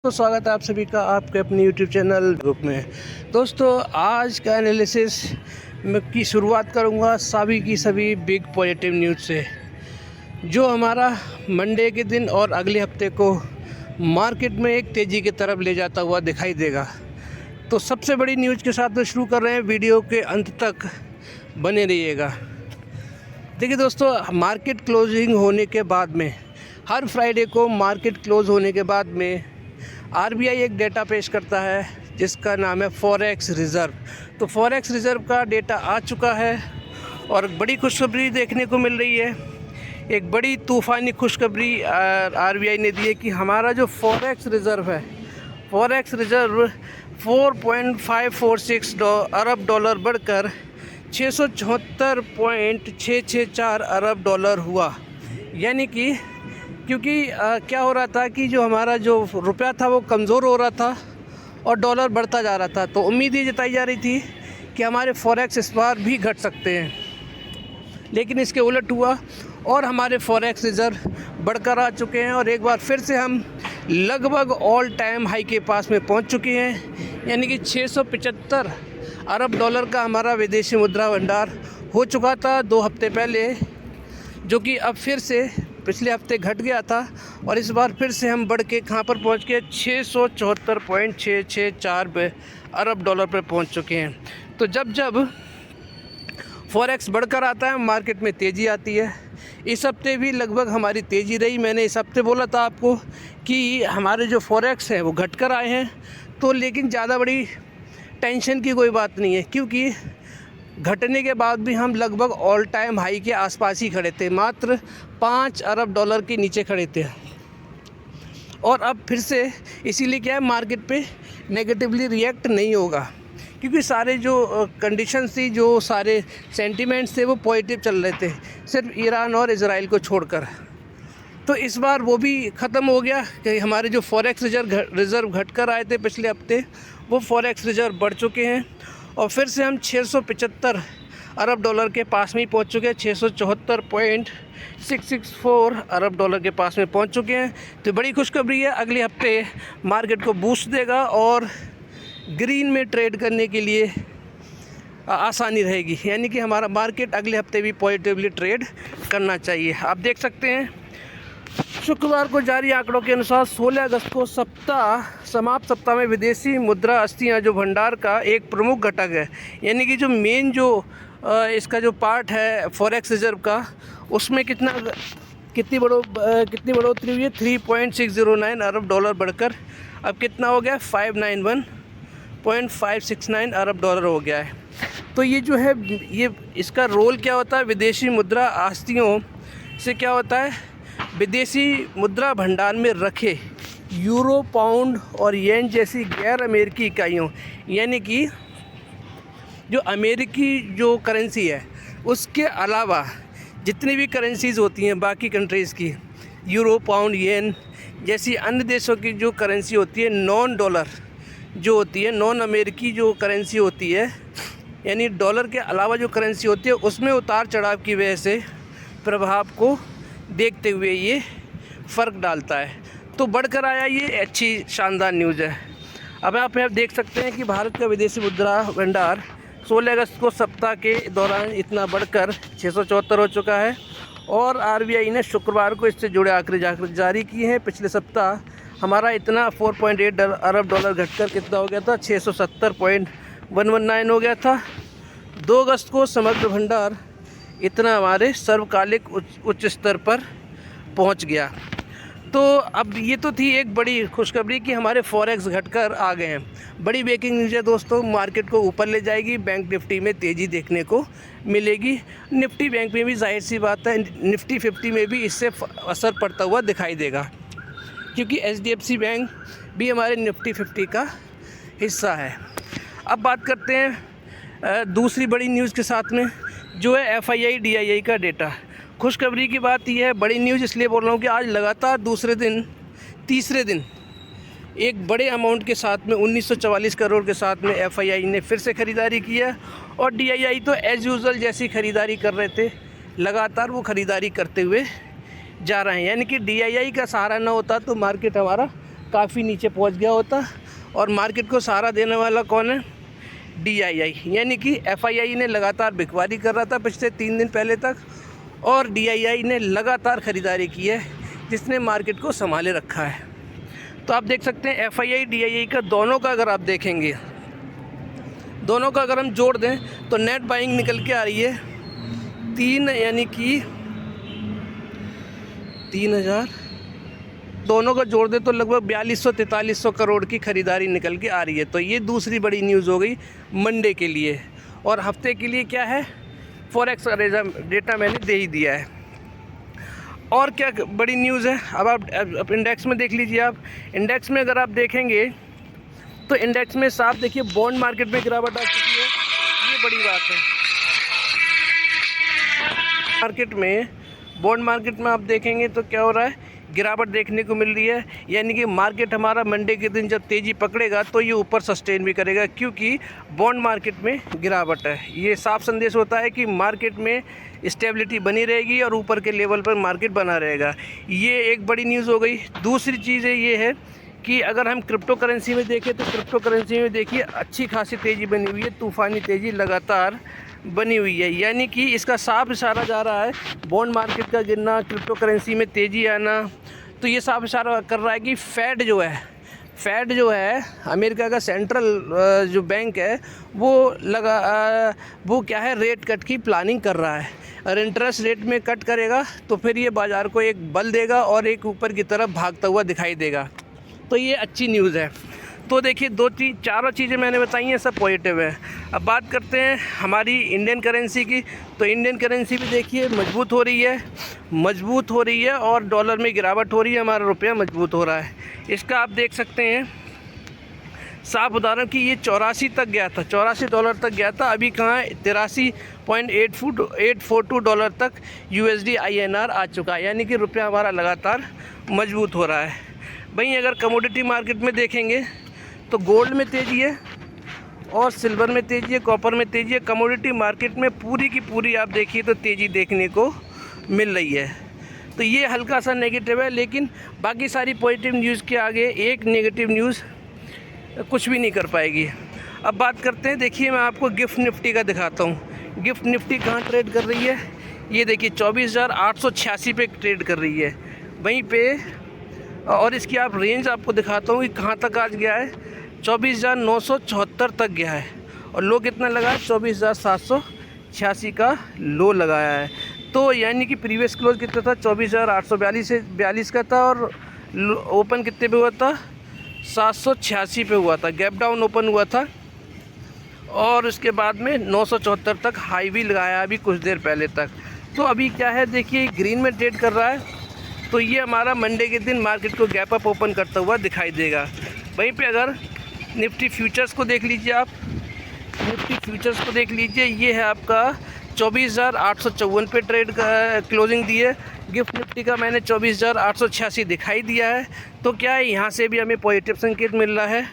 तो स्वागत है आप सभी का आपके अपने YouTube चैनल ग्रुप में। दोस्तों आज का एनालिसिस की शुरुआत करूंगा सभी की सभी बिग पॉजिटिव न्यूज़ से, जो हमारा मंडे के दिन और अगले हफ्ते को मार्केट में एक तेज़ी की तरफ ले जाता हुआ दिखाई देगा। तो सबसे बड़ी न्यूज़ के साथ शुरू कर रहे हैं, वीडियो के अंत तक बने रहिएगा। देखिए दोस्तों, मार्केट क्लोजिंग होने के बाद में हर फ्राइडे को मार्केट क्लोज होने के बाद में आरबीआई एक डेटा पेश करता है जिसका नाम है फॉरेक्स रिज़र्व। तो फॉरेक्स रिज़र्व का डेटा आ चुका है और बड़ी खुशखबरी देखने को मिल रही है। एक बड़ी तूफ़ानी खुशखबरी आरबीआई ने दी है कि हमारा जो फॉरेक्स रिज़र्व है, फॉरेक्स रिज़र्व 4.546 अरब डॉलर बढ़कर 674.664 अरब डॉलर हुआ। यानी कि क्योंकि क्या हो रहा था कि जो हमारा जो रुपया था वो कमज़ोर हो रहा था और डॉलर बढ़ता जा रहा था, तो उम्मीद ये जताई जा रही थी कि हमारे फॉरेक्स इस बार भी घट सकते हैं, लेकिन इसके उलट हुआ और हमारे फॉरेक्स रिज़र्व बढ़कर आ चुके हैं और एक बार फिर से हम लगभग ऑल टाइम हाई के पास में पहुंच चुके हैं। यानी कि 675 अरब डॉलर का हमारा विदेशी मुद्रा भंडार हो चुका था 2 हफ्ते पहले, जो कि अब फिर से पिछले हफ्ते घट गया था और इस बार फिर से हम बढ़ के कहाँ पर पहुँच गए, 674.664 अरब डॉलर पर पहुँच चुके हैं। तो जब फॉरेक्स बढ़कर आता है मार्केट में तेज़ी आती है। इस हफ्ते भी लगभग हमारी तेज़ी रही। मैंने इस हफ्ते बोला था आपको कि हमारे जो फॉरेक्स हैं वो घट कर आए हैं, तो लेकिन ज़्यादा बड़ी टेंशन की कोई बात नहीं है, क्योंकि घटने के बाद भी हम लगभग ऑल टाइम हाई के आसपास ही खड़े थे, मात्र 5 अरब डॉलर के नीचे खड़े थे। और अब फिर से इसीलिए क्या है, मार्केट पे नेगेटिवली रिएक्ट नहीं होगा, क्योंकि सारे जो कंडीशंस थी, जो सारे सेंटिमेंट्स थे वो पॉजिटिव चल रहे थे, सिर्फ ईरान और इजराइल को छोड़कर। तो इस बार वो भी ख़त्म हो गया कि हमारे जो फॉरेक्स रिज़र्व घट कर आए थे पिछले हफ्ते, वो फॉरेक्स रिज़र्व बढ़ चुके हैं और फिर से हम 675 अरब डॉलर के पास में ही पहुंच चुके हैं। 674.664 अरब डॉलर के पास में पहुंच चुके हैं। तो बड़ी खुशखबरी है, अगले हफ्ते मार्केट को बूस्ट देगा और ग्रीन में ट्रेड करने के लिए आसानी रहेगी। यानी कि हमारा मार्केट अगले हफ्ते भी पॉजिटिवली ट्रेड करना चाहिए। आप देख सकते हैं शुक्रवार को जारी आंकड़ों के अनुसार 16 अगस्त को समाप्त सप्ताह में विदेशी मुद्रा अस्थियां जो भंडार का एक प्रमुख घटक है, यानी कि जो मेन जो इसका जो पार्ट है फॉरेक्स रिज़र्व का, उसमें कितनी बढ़ोतरी हुई है, 3.609 अरब डॉलर बढ़कर अब कितना हो गया, 591.569 अरब डॉलर हो गया है। तो ये जो है, ये इसका रोल क्या होता है, विदेशी मुद्रा आस्तियों से क्या होता है, विदेशी मुद्रा भंडार में रखे यूरो, पाउंड और येन जैसी गैर अमेरिकी इकाइयों, यानी कि जो अमेरिकी जो करेंसी है उसके अलावा जितनी भी करेंसीज़ होती हैं बाकी कंट्रीज़ की, यूरो, पाउंड, येन जैसी अन्य देशों की जो करेंसी होती है, नॉन डॉलर जो होती है, नॉन अमेरिकी जो करेंसी होती है, यानी डॉलर के अलावा जो करेंसी होती है, उसमें उतार चढ़ाव की वजह से प्रभाव को देखते हुए ये फ़र्क डालता है। तो बढ़कर आया, ये अच्छी शानदार न्यूज़ है। अब आप देख सकते हैं कि भारत का विदेशी मुद्रा भंडार 16 अगस्त को सप्ताह के दौरान इतना बढ़कर 674 हो चुका है और आरबीआई ने शुक्रवार को इससे जुड़े आंकड़े जारी किए हैं। पिछले सप्ताह हमारा इतना 4.8 अरब डॉलर घटकर कितना हो गया था, 670.119 हो गया था। 2 अगस्त को समग्र भंडार इतना हमारे सर्वकालिक उच्च स्तर पर पहुंच गया। तो अब ये तो थी एक बड़ी खुशखबरी कि हमारे फॉरेक्स घटकर आ गए हैं। बड़ी ब्रेकिंग न्यूज़ है दोस्तों, मार्केट को ऊपर ले जाएगी, बैंक निफ्टी में तेज़ी देखने को मिलेगी। निफ्टी बैंक में भी जाहिर सी बात है, निफ्टी 50 में भी इससे असर पड़ता हुआ दिखाई देगा, क्योंकि एचडीएफसी बैंक भी हमारे निफ्टी 50 का हिस्सा है। अब बात करते हैं दूसरी बड़ी न्यूज़ के साथ में, जो है एफआईआई डीआईआई का डेटा। खुशखबरी की बात यह है, बड़ी न्यूज़ इसलिए बोल रहा हूँ कि आज लगातार तीसरे दिन एक बड़े अमाउंट के साथ में 1944 करोड़ के साथ में एफआईआई ने फिर से ख़रीदारी की है और डीआईआई तो एज़ यूजुअल जैसी ख़रीदारी कर रहे थे, लगातार वो ख़रीदारी करते हुए जा रहे हैं। यानी कि डीआईआई का सहारा ना होता तो मार्केट हमारा काफ़ी नीचे पहुंच गया होता। और मार्केट को सहारा देने वाला कौन है? DII, यानी कि FII ने लगातार बिकवाली कर रहा था पिछले 3 दिन पहले तक, और DII ने लगातार ख़रीदारी की है, जिसने मार्केट को संभाले रखा है। तो आप देख सकते हैं FII DII का दोनों का अगर आप देखेंगे, दोनों का अगर हम जोड़ दें तो नेट बाइंग निकल के आ रही है 3, यानी कि 3000, दोनों का जोड़ दें तो लगभग 4200-4300 करोड़ की ख़रीदारी निकल के आ रही है। तो ये दूसरी बड़ी न्यूज़ हो गई मंडे के लिए। और हफ्ते के लिए क्या है? फॉरेक्स का डेटा मैंने दे ही दिया है। और क्या बड़ी न्यूज़ है? अब आप इंडेक्स में देख लीजिए। आप इंडेक्स में अगर आप देखेंगे तो इंडेक्स में साफ देखिए बॉन्ड मार्केट में गिरावट आ चुकी है, ये बड़ी बात है। मार्केट में, बॉन्ड मार्केट में आप देखेंगे तो क्या हो रहा है? गिरावट देखने को मिल रही है, यानी कि मार्केट हमारा मंडे के दिन जब तेज़ी पकड़ेगा तो ये ऊपर सस्टेन भी करेगा, क्योंकि बॉन्ड मार्केट में गिरावट है। ये साफ संदेश होता है कि मार्केट में स्टेबिलिटी बनी रहेगी और ऊपर के लेवल पर मार्केट बना रहेगा। ये एक बड़ी न्यूज़ हो गई। दूसरी चीज़ ये है कि अगर हम क्रिप्टो करेंसी में देखें तो क्रिप्टो करेंसी में देखिए अच्छी खासी तेज़ी बनी हुई है, तूफ़ानी तेज़ी लगातार बनी हुई है, यानी कि इसका साफ इशारा जा रहा है बॉन्ड मार्केट का गिरना, क्रिप्टो करेंसी में तेज़ी आना। तो ये साफ इशारा कर रहा है कि फेड जो है अमेरिका का सेंट्रल जो बैंक है वो क्या है, रेट कट की प्लानिंग कर रहा है। और इंटरेस्ट रेट में कट करेगा तो फिर ये बाज़ार को एक बल देगा और एक ऊपर की तरफ भागता हुआ दिखाई देगा। तो ये अच्छी न्यूज़ है। तो देखिए चारों चीज़ें मैंने बताई हैं, सब पॉजिटिव है। अब बात करते हैं हमारी इंडियन करेंसी की। तो इंडियन करेंसी भी देखिए मजबूत हो रही है और डॉलर में गिरावट हो रही है, हमारा रुपया मजबूत हो रहा है। इसका आप देख सकते हैं साफ उदाहरण कि ये 84 तक गया था, $84 तक गया था, अभी कहाँ है? 83.842 डॉलर तक USD INR आ चुका है, यानी कि रुपया हमारा लगातार मजबूत हो रहा है। वहीं अगर कमोडिटी मार्केट में देखेंगे तो गोल्ड में तेज़ी है और सिल्वर में तेज़ी है, कॉपर में तेज़ी है। कमोडिटी मार्केट में पूरी की पूरी आप देखिए तो तेज़ी देखने को मिल रही है। तो ये हल्का सा नेगेटिव है, लेकिन बाकी सारी पॉजिटिव न्यूज़ के आगे एक नेगेटिव न्यूज़ कुछ भी नहीं कर पाएगी। अब बात करते हैं, देखिए मैं आपको गिफ्ट निफ्टी का दिखाता हूँ। गिफ्ट निफ्टी कहाँ ट्रेड कर रही है? ये देखिए 24,886 पे ट्रेड कर रही है वहीं पे। और इसकी आप रेंज आपको दिखाता हूँ कि कहाँ तक आज गया है। 24,974 तक गया है और लो कितना लगा है? 24,786 का लो लगाया है। तो यानी कि प्रीवियस क्लोज कितना था? 24,842 से 42 का था और ओपन कितने पे हुआ था? 786 पे हुआ था। गैप डाउन ओपन हुआ था और उसके बाद में 974 तक हाई भी लगाया अभी कुछ देर पहले तक। तो अभी क्या है देखिए ग्रीन में ट्रेड कर रहा है। तो ये हमारा मंडे के दिन मार्केट को गैप अप ओपन करता हुआ दिखाई देगा। वहीं पे अगर निफ्टी फ्यूचर्स को देख लीजिए, आप निफ्टी फ्यूचर्स को देख लीजिए, ये है आपका 24,854 पे ट्रेड का क्लोजिंग दी है। गिफ्ट निफ्टी का मैंने 24,886 दिखाई दिया है। तो क्या है, यहाँ से भी हमें पॉजिटिव संकेत मिल रहा है।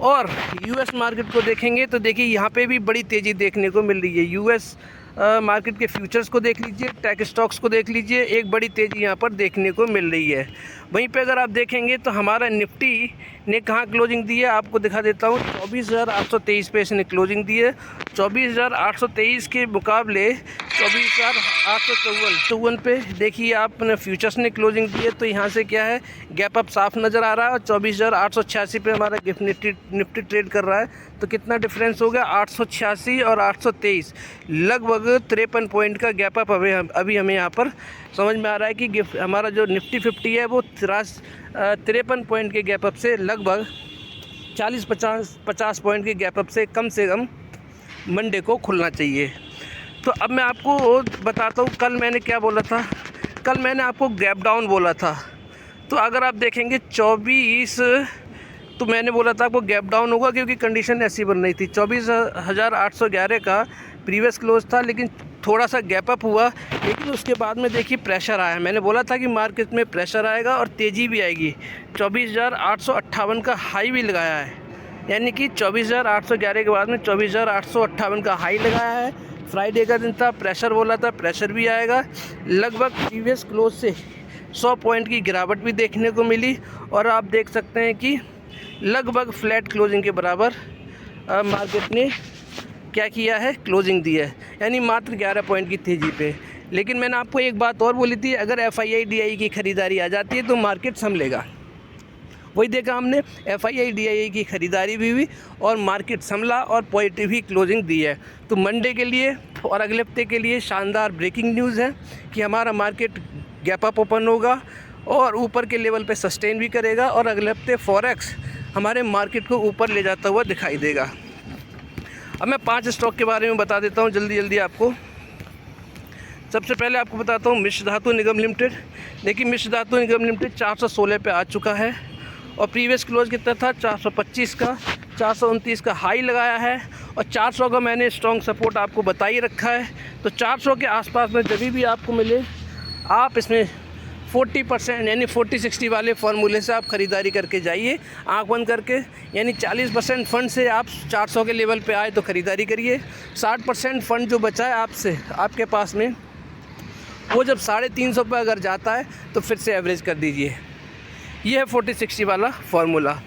और यूएस मार्केट को देखेंगे तो देखिए यहाँ पे भी बड़ी तेज़ी देखने को मिल रही है। यूएस मार्केट के फ्यूचर्स को देख लीजिए, टेक स्टॉक्स को देख लीजिए, एक बड़ी तेज़ी यहाँ पर देखने को मिल रही है। वहीं पे अगर आप देखेंगे तो हमारा निफ्टी ने कहाँ क्लोजिंग दी है आपको दिखा देता हूँ। 24,823 पे इसने क्लोजिंग दी है। 24,823 के मुकाबले 24,854 पे देखिए आपने फ्यूचर्स ने क्लोजिंग दी है। तो यहाँ से क्या है, गैप अप साफ नज़र आ रहा है और 24,886 पे हमारा गिफ्ट निफ्टी ट्रेड कर रहा है। तो कितना डिफरेंस हो गया? 886 और 823, लगभग 53 पॉइंट का गैप अप अभी हमें यहाँ पर समझ में आ रहा है कि गिफ्ट हमारा जो निफ्टी 50 है वो 53 पॉइंट के गैप अप से लगभग 40-50 पॉइंट के गैप अप से कम मंडे को खुलना चाहिए। तो अब मैं आपको बताता हूँ कल मैंने क्या बोला था। कल मैंने आपको गैप डाउन बोला था। तो अगर आप देखेंगे 24, तो मैंने बोला था आपको गैप डाउन होगा क्योंकि कंडीशन ऐसी बन रही थी। 24,811 का प्रीवियस क्लोज था, लेकिन थोड़ा सा गैप अप हुआ, लेकिन उसके बाद में देखिए प्रेशर आया। मैंने बोला था कि मार्केट में प्रेशर आएगा और तेज़ी भी आएगी। 24,858 का हाई भी लगाया है, यानी कि 24,811 के बाद में 24,858 का हाई लगाया है। फ्राइडे का दिन था, प्रेशर बोला था, प्रेशर भी आएगा। लगभग प्रीवियस क्लोज से 100 पॉइंट की गिरावट भी देखने को मिली और आप देख सकते हैं कि लगभग फ्लैट क्लोजिंग के बराबर मार्केट ने क्या किया है, क्लोजिंग दी है, यानी मात्र 11 पॉइंट की तेज़ी पे। लेकिन मैंने आपको एक बात और बोली थी, अगर FII-DII की ख़रीदारी आ जाती है तो मार्केट संभलेगा। वही देखा हमने, FII-DII की ख़रीदारी भी हुई और मार्केट संभला और पॉजिटिव ही क्लोजिंग दी है। तो मंडे के लिए और अगले हफ्ते के लिए शानदार ब्रेकिंग न्यूज़ है कि हमारा मार्केट गैप अप ओपन होगा और ऊपर के लेवल पे सस्टेन भी करेगा और अगले हफ्ते फॉरेक्स हमारे मार्केट को ऊपर ले जाता हुआ दिखाई देगा। अब मैं 5 स्टॉक के बारे में बता देता हूँ जल्दी आपको। सबसे पहले आपको बताता हूँ मिश्र धातु निगम लिमिटेड। देखिए मिश्र धातु निगम लिमिटेड 416 पे आ चुका है और प्रीवियस क्लोज कितना था, 425 का, 429 का हाई लगाया है और 400 का मैंने स्ट्रॉन्ग सपोर्ट आपको बता ही रखा है। तो 400 के आसपास में जब भी आपको मिले आप इसमें 40% यानी 40-60 वाले फार्मूले से आप ख़रीदारी करके जाइए आँख बंद करके, यानी 40% फ़ंड से आप 400 के लेवल पे आए तो ख़रीदारी करिए। 60% फ़ंड जो बचा है आपसे आपके पास में, वो जब 350 पे अगर जाता है तो फिर से एवरेज कर दीजिए। ये है 40-60 वाला फार्मूला,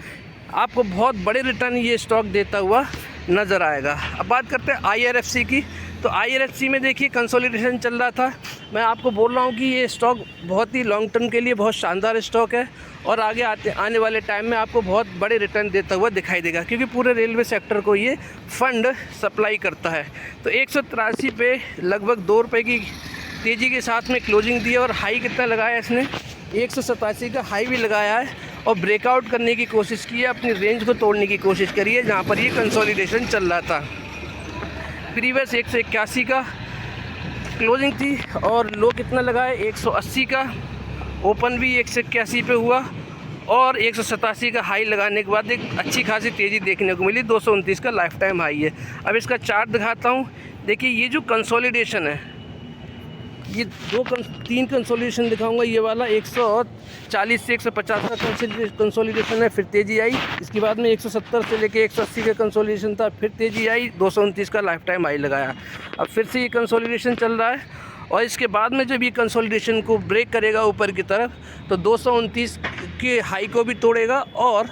आपको बहुत बड़े रिटर्न ये स्टॉक देता हुआ नज़र आएगा। अब बात करते हैं IRFC की। तो IRFC में देखिए कंसोलिडेशन चल रहा था। मैं आपको बोल रहा हूँ कि ये स्टॉक बहुत ही लॉन्ग टर्म के लिए बहुत शानदार स्टॉक है और आगे आने वाले टाइम में आपको बहुत बड़े रिटर्न देता हुआ दिखाई देगा, क्योंकि पूरे रेलवे सेक्टर को ये फंड सप्लाई करता है। तो 183 पे लगभग 2 रुपये की तेज़ी के साथ में क्लोजिंग दी है और हाई कितना लगाया इसने, 187 का हाई भी लगाया है और ब्रेकआउट करने की कोशिश की है, अपनी रेंज को तोड़ने की कोशिश करी है जहाँ पर ये कंसोलिडेशन चल रहा था। प्रीवियस 181 का क्लोजिंग थी और लो कितना लगाया, 180 का, ओपन भी 181 पे हुआ और 187 का हाई लगाने के बाद एक अच्छी खासी तेज़ी देखने को मिली। 229 का लाइफ टाइम हाई है। अब इसका चार्ट दिखाता हूँ। देखिए ये जो कंसोलिडेशन है, ये 3 कंसोलिडेशन दिखाऊंगा। ये वाला 140 से 150 का कंसोलिडेशन है, फिर तेज़ी आई। इसके बाद में 170 से लेके 180 का कंसोलिडेशन था, फिर तेज़ी आई, 229 का लाइफ टाइम हाई लगाया। अब फिर से ये कंसोलिडेशन चल रहा है और इसके बाद में जब ये कंसोलिडेशन को ब्रेक करेगा ऊपर की तरफ तो 229 के हाई को भी तोड़ेगा और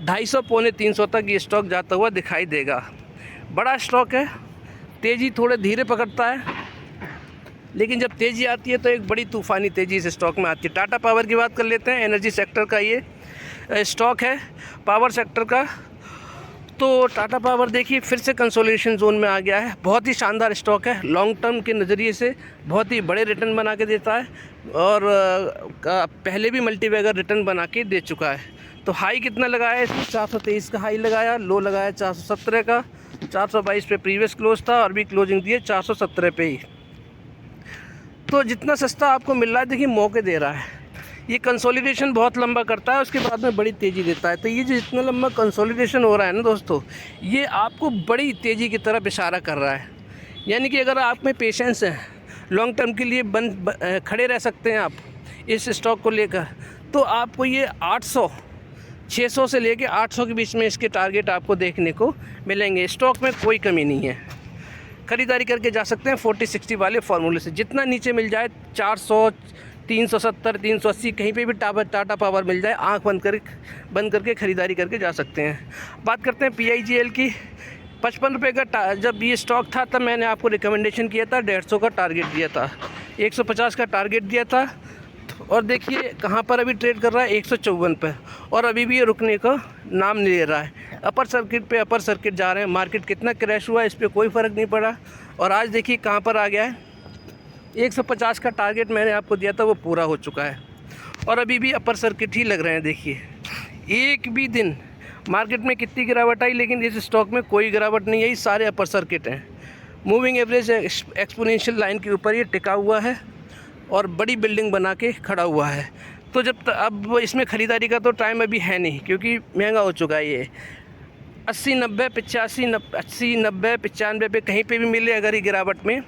250 पौने 300 तक ये स्टॉक जाता हुआ दिखाई देगा। बड़ा स्टॉक है, तेज़ी थोड़े धीरे पकड़ता है, लेकिन जब तेज़ी आती है तो एक बड़ी तूफ़ानी तेज़ी इस स्टॉक में आती है। टाटा पावर की बात कर लेते हैं। एनर्जी सेक्टर का ये स्टॉक है, पावर सेक्टर का। तो टाटा पावर देखिए फिर से कंसोलिडेशन जोन में आ गया है। बहुत ही शानदार स्टॉक है, लॉन्ग टर्म के नज़रिए से बहुत ही बड़े रिटर्न बना के देता है और पहले भी मल्टीबैगर रिटर्न बना के दे चुका है। तो हाई कितना लगाया इसमें, 423 का हाई लगाया, लो लगाया 417 का, 422 पे प्रीवियस क्लोज था और भी क्लोजिंग दी है 417 पे ही। तो जितना सस्ता आपको मिल रहा है, देखिए मौके दे रहा है। ये कंसोलिडेशन बहुत लंबा करता है, उसके बाद में बड़ी तेज़ी देता है। तो ये जो जितना लंबा कंसोलिडेशन हो रहा है ना दोस्तों, ये आपको बड़ी तेज़ी की तरफ इशारा कर रहा है। यानी कि अगर आप में पेशेंस है, लॉन्ग टर्म के लिए खड़े रह सकते हैं आप इस स्टॉक को लेकर, तो आपको ये 600 से लेके 800 के बीच में इसके टारगेट आपको देखने को मिलेंगे। स्टॉक में कोई कमी नहीं है, ख़रीदारी करके जा सकते हैं 40-60 वाले फार्मूले से। जितना नीचे मिल जाए 400, 370, 380 कहीं पे भी टाटा पावर मिल जाए, आंख बंद करके ख़रीदारी करके जा सकते हैं। बात करते हैं PIGL की। 55 रुपये का जब ये स्टॉक था तब मैंने आपको रिकमेंडेशन किया था, 150 का टारगेट दिया था, 150 का टारगेट दिया था और देखिए कहाँ पर अभी ट्रेड कर रहा है, 154 पे, और अभी भी ये रुकने का नाम नहीं ले रहा है। अपर सर्किट जा रहे हैं। मार्केट कितना क्रैश हुआ है इस पर कोई फ़र्क नहीं पड़ा और आज देखिए कहाँ पर आ गया है। 150 का टारगेट मैंने आपको दिया था, वो पूरा हो चुका है और अभी भी अपर सर्किट ही लग रहे हैं। देखिए एक भी दिन मार्केट में कितनी गिरावट आई, लेकिन इस स्टॉक में कोई गिरावट नहीं आई, सारे अपर सर्किट हैं। मूविंग एवरेज एक्सपोनेंशियल लाइन के ऊपर ये टिका हुआ है और बड़ी बिल्डिंग बना के खड़ा हुआ है। तो अब इसमें ख़रीदारी का तो टाइम अभी है नहीं, क्योंकि महंगा हो चुका है ये। 80, 90, 95 पे कहीं पे भी मिले अगर ये गिरावट में,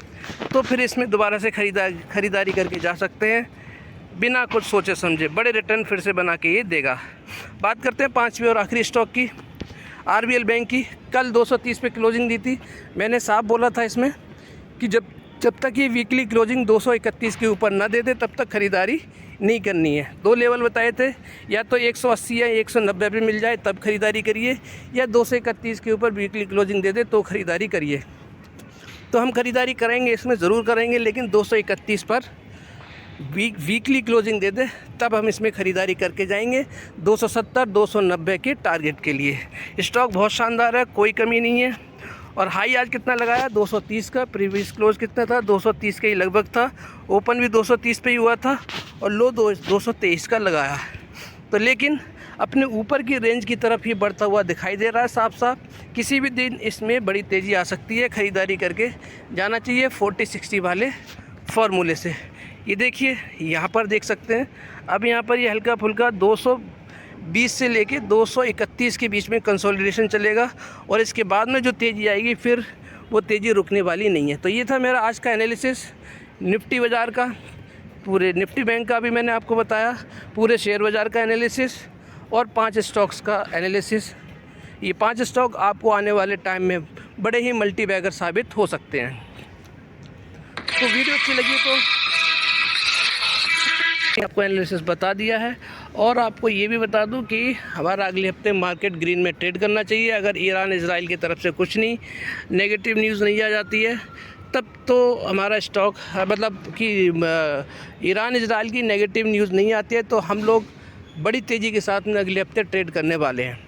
तो फिर इसमें दोबारा से ख़रीदारी करके जा सकते हैं बिना कुछ सोचे समझे। बड़े रिटर्न फिर से बना के ये देगा। बात करते हैं 5वीं और आखिरी स्टॉक की, RBL बैंक की। कल 230 पे क्लोजिंग दी थी। मैंने साफ बोला था इसमें कि जब जब तक ये वीकली क्लोजिंग 231 के ऊपर ना दे दे तब तक ख़रीदारी नहीं करनी है। 2 लेवल बताए थे, या तो 180 या 190 पे मिल जाए तब ख़रीदारी करिए, या 231 के ऊपर वीकली क्लोजिंग दे दे तो ख़रीदारी करिए। तो हम ख़रीदारी करेंगे, इसमें ज़रूर करेंगे, लेकिन 231 पर वीकली क्लोजिंग दे दे तब हम इसमें ख़रीदारी करके जाएंगे 270 290 के टारगेट के लिए। स्टॉक बहुत शानदार है, कोई कमी नहीं है। और हाई आज कितना लगाया 230 का, प्रीवियस क्लोज कितना था 230 के ही लगभग था, ओपन भी 230 पे ही हुआ था, और लो 223 का लगाया। तो लेकिन अपने ऊपर की रेंज की तरफ ही बढ़ता हुआ दिखाई दे रहा है साफ साफ। किसी भी दिन इसमें बड़ी तेज़ी आ सकती है, ख़रीदारी करके जाना चाहिए 40-60 वाले फार्मूले से। ये देखिए यहाँ पर देख सकते हैं, अब यहाँ पर ये हल्का फुल्का 220 से लेके 231 के बीच में कंसोलिडेशन चलेगा, और इसके बाद में जो तेज़ी आएगी फिर वो तेज़ी रुकने वाली नहीं है। तो ये था मेरा आज का एनालिसिस निफ्टी बाज़ार का, पूरे निफ्टी बैंक का भी मैंने आपको बताया, पूरे शेयर बाज़ार का एनालिसिस, और 5 स्टॉक्स का एनालिसिस। ये 5 स्टॉक आपको आने वाले टाइम में बड़े ही मल्टी बैगर साबित हो सकते हैं। तो वीडियो अच्छी लगी तो आपको एनालिसिस बता दिया है, और आपको ये भी बता दूं कि हमारा अगले हफ्ते मार्केट ग्रीन में ट्रेड करना चाहिए। अगर ईरान इजराइल की तरफ से कुछ नहीं नेगेटिव न्यूज़ नहीं आ जाती है तब तो हमारा स्टॉक, मतलब कि ईरान इजराइल की नेगेटिव न्यूज़ नहीं आती है तो हम लोग बड़ी तेज़ी के साथ में अगले हफ्ते ट्रेड करने वाले हैं।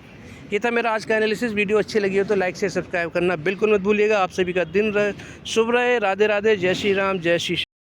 ये था मेरा आज का एनालिसिस। वीडियो अच्छी लगी हो तो लाइक से सब्सक्राइब करना बिल्कुल मत भूलिएगा। आप सभी का दिन शुभ रहे। राधे राधे, जय श्री राम, जय श्री।